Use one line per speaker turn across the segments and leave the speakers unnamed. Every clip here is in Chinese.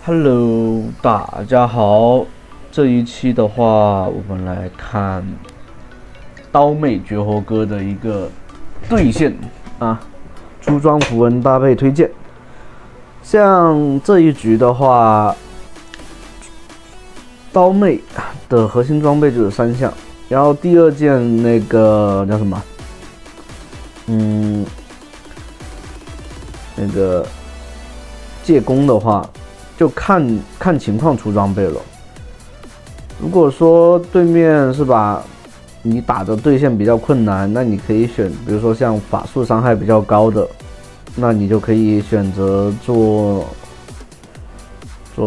Hello，大家好。这一期的话，我们来看刀妹绝活哥的一个兑现啊，出装符文搭配推荐。像这一局的话，刀妹的核心装备就是3项，然后第二件那个叫什么？那个借弓的话，就看情况出装备了。如果说对面是吧，你打的对线比较困难，那你可以选，比如说像法术伤害比较高的，那你就可以选择做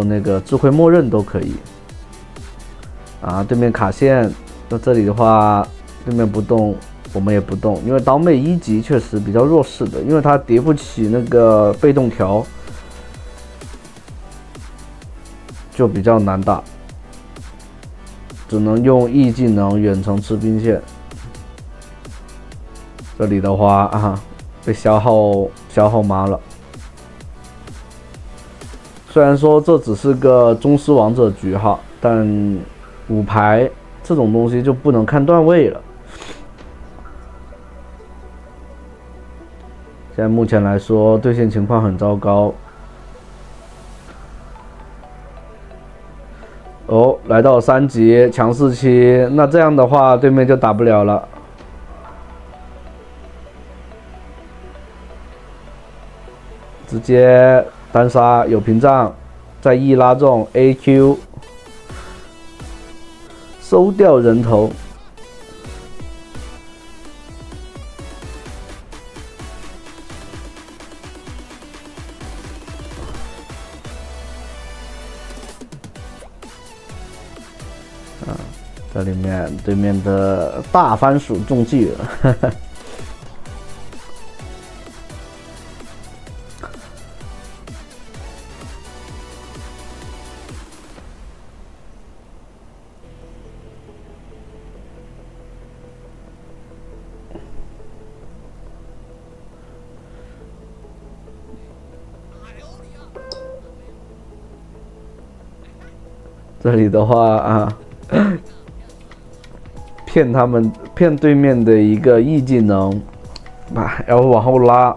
那个智慧默认都可以。啊，对面卡线，那这里的话，对面不动，我们也不动，因为刀妹1级确实比较弱势的，因为它叠不起那个被动条，就比较难打。只能用 E 技能远程吃兵线。这里的话被消耗麻了。虽然说这只是个宗师王者局哈，但5排这种东西就不能看段位了。现在目前来说，对线情况很糟糕。哦，来到3级强势期，那这样的话，对面就打不了了。直接单杀有屏障，再 E 拉中 AQ， 收掉人头。这里面对面的大番薯中计了，这里的话骗对面的一个 E 技能，然后往后拉，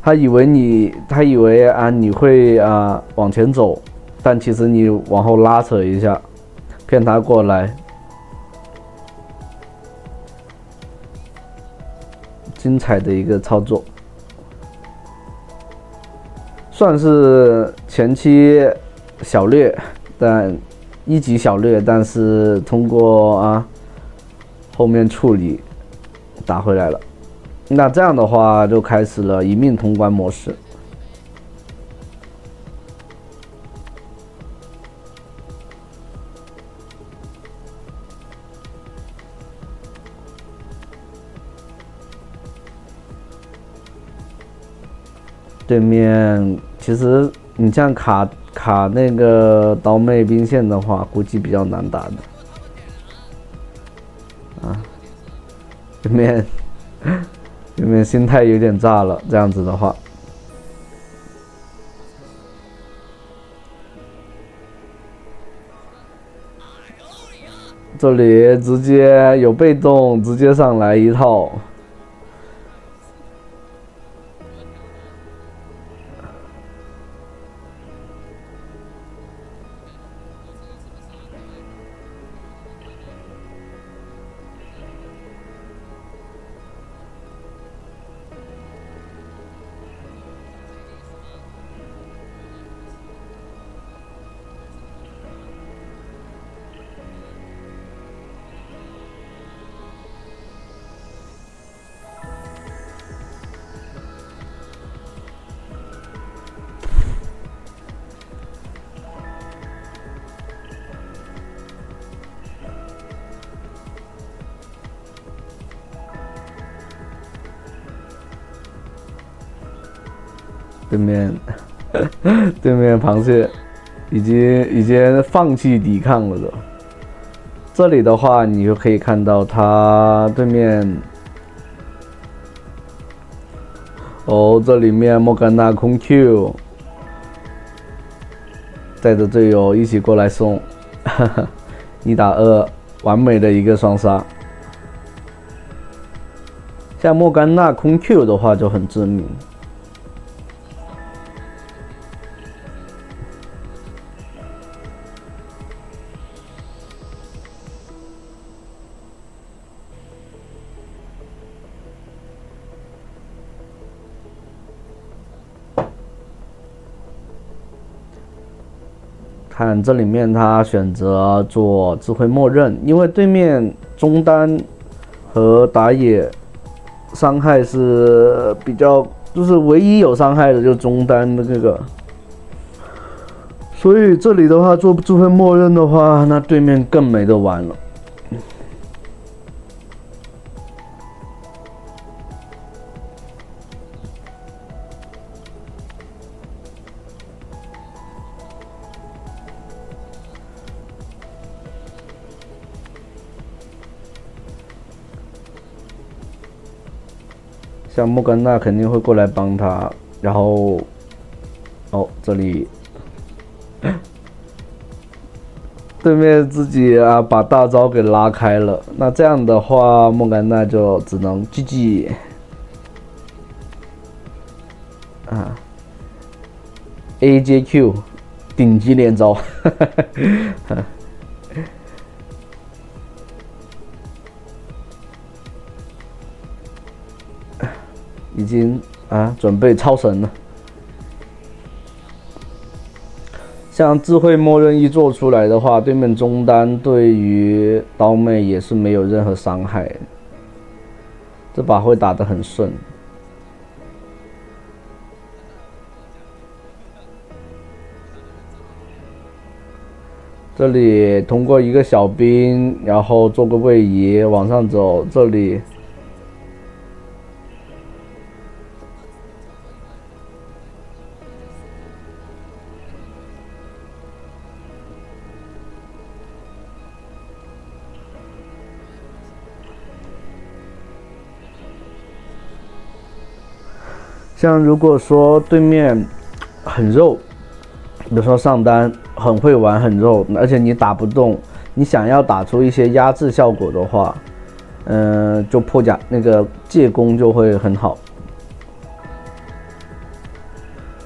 他以为你会往前走，但其实你往后拉扯一下，骗他过来。精彩的一个操作，算是前期小略，但1级小略，但是通过后面处理打回来了。那这样的话就开始了一命通关模式。对面其实你这样卡那个刀妹兵线的话，估计比较难打的。对面心态有点炸了，这样子的话。这里直接有被动，直接上来一套。对面螃蟹已经放弃抵抗了的。这里的话，你就可以看到他对面这里面莫甘娜空 Q，带着队友一起过来送，1打2，完美的一个双杀。像莫甘娜空 Q 的话就很致命。看这里面他选择做智慧默认，因为对面中单和打野伤害是比较，就是唯一有伤害的就中单的这个，所以这里的话做智慧默认的话，那对面更没得玩了。像莫甘娜肯定会过来帮他，然后，哦，这里对面自己啊把大招给拉开了，那这样的话莫甘娜就只能 GG 啊 ，AJQ 顶级连招，已经准备超神了。像智慧默认一做出来的话，对面中单对于刀妹也是没有任何伤害，这把会打得很顺。这里通过一个小兵，然后做个位移往上走，这里。像如果说对面很肉，比如说上单很会玩很肉，而且你打不动，你想要打出一些压制效果的话，就破甲那个借攻就会很好。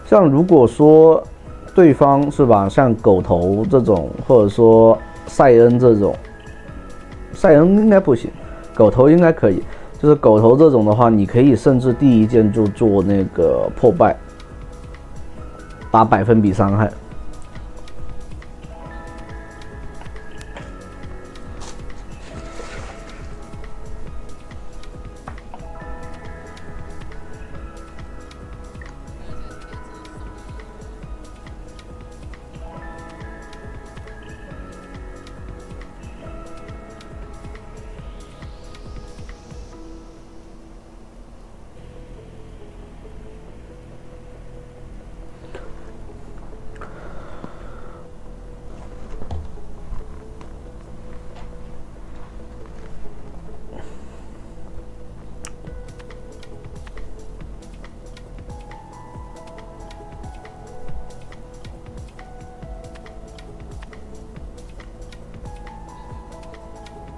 像如果说对方是吧，像狗头这种，或者说塞恩这种，塞恩应该不行，狗头应该可以。就是狗头这种的话，你可以甚至第一件就做那个破败，打100%伤害。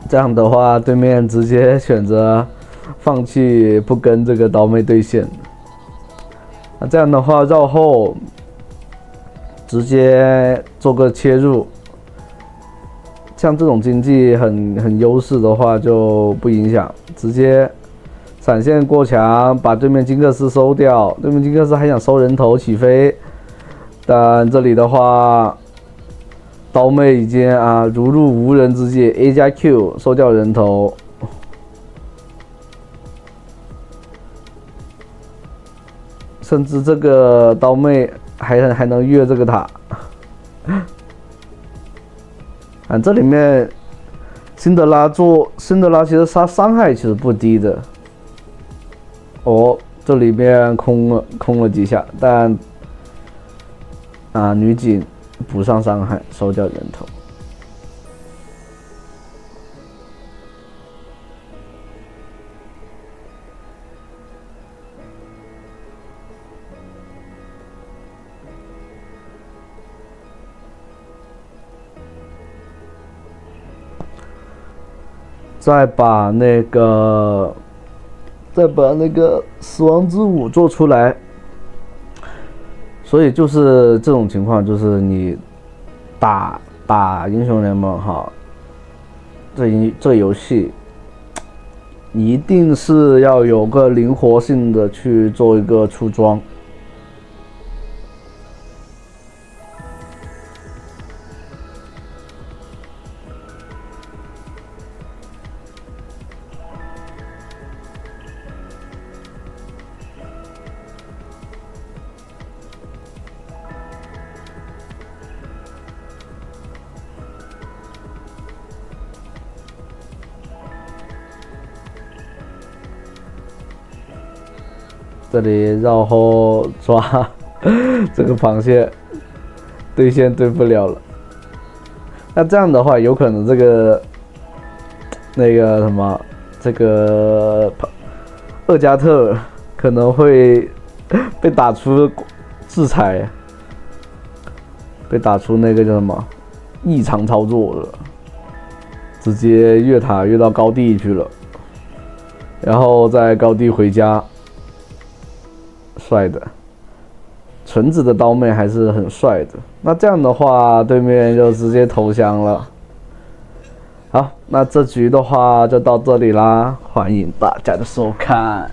这样的话，对面直接选择放弃不跟这个刀妹对线。那这样的话，绕后直接做个切入，像这种经济很优势的话就不影响，直接闪现过墙，把对面金克斯收掉。对面金克斯还想收人头起飞，但这里的话。刀妹已经如入无人之境 ，A 加 Q 收掉人头，甚至这个刀妹还能越这个塔，这里面辛德拉其实他伤害其实不低的，这里面空了几下，但女警。补上伤害，收掉人头。再把那个死亡之舞做出来。所以就是这种情况，就是你打英雄联盟哈，这游戏你一定是要有个灵活性的去做一个出装。这里绕后抓这个螃蟹，对线对不了了。那这样的话，有可能这个这个厄加特可能会被打出制裁，被打出那个叫什么异常操作了，直接越塔越到高地去了，然后在高地回家。帅的，纯子的刀妹还是很帅的。那这样的话，对面就直接投降了。好，那这局的话就到这里啦，欢迎大家的收看。